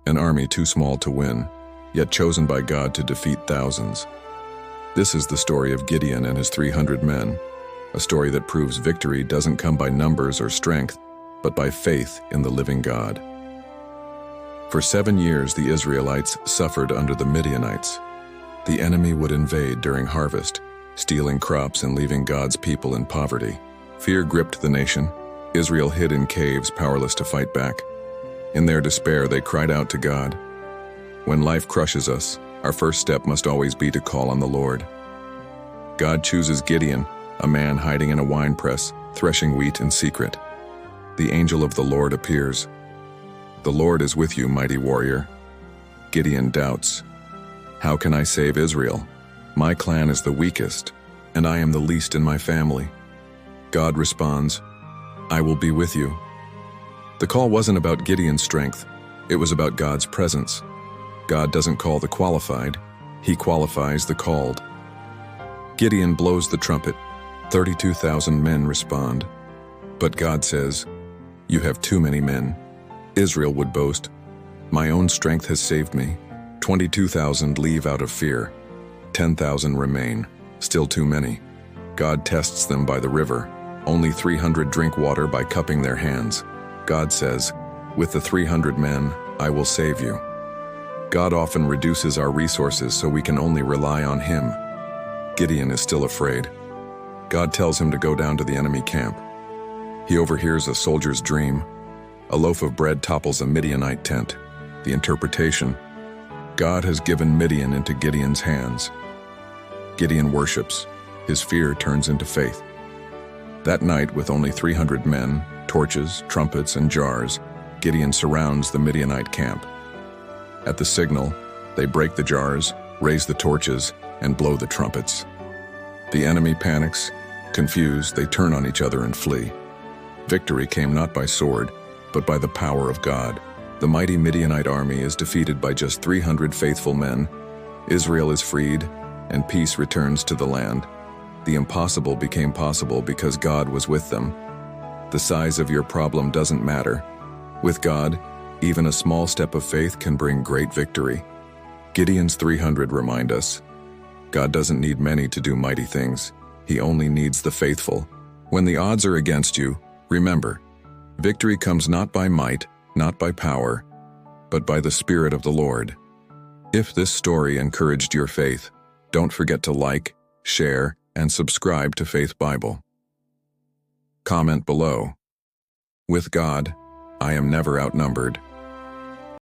an army too small to win, yet chosen by God to defeat thousands. This is the story of Gideon and his 300 men, a story that proves victory doesn't come by numbers or strength, but by faith in the living God. For 7 years, the Israelites suffered under the Midianites. The enemy would invade during harvest, stealing crops and leaving God's people in poverty. Fear gripped the nation. Israel hid in caves, powerless to fight back. In their despair, they cried out to God. When life crushes us, our first step must always be to call on the Lord. God chooses Gideon, a man hiding in a winepress, threshing wheat in secret. The angel of the Lord appears. "The Lord is with you, mighty warrior." Gideon doubts. "How can I save Israel? My clan is the weakest, and I am the least in my family." God responds, "I will be with you." The call wasn't about Gideon's strength, it was about God's presence. God doesn't call the qualified, He qualifies the called. Gideon blows the trumpet. 32,000 men respond. But God says, "You have too many men." Israel would boast, "My own strength has saved me." 22,000 leave out of fear. 10,000 remain, still too many. God tests them by the river. Only 300 drink water by cupping their hands. God says, "With the 300 men, I will save you." God often reduces our resources so we can only rely on Him. Gideon is still afraid. God tells him to go down to the enemy camp. He overhears a soldier's dream. A loaf of bread topples a Midianite tent. The interpretation: God has given Midian into Gideon's hands. Gideon worships. His fear turns into faith. That night, with only 300 men, torches, trumpets, and jars, Gideon surrounds the Midianite camp. At the signal, they break the jars, raise the torches, and blow the trumpets. The enemy panics. Confused, they turn on each other and flee. Victory came not by sword, but by the power of God. The mighty Midianite army is defeated by just 300 faithful men. Israel is freed, and peace returns to the land. The impossible became possible because God was with them. The size of your problem doesn't matter. With God, even a small step of faith can bring great victory. Gideon's 300 remind us, God doesn't need many to do mighty things. He only needs the faithful. When the odds are against you, remember, victory comes not by might, not by power, but by the Spirit of the Lord. If this story encouraged your faith, don't forget to like, share, and subscribe to Faith Bible. Comment below. With God, I am never outnumbered.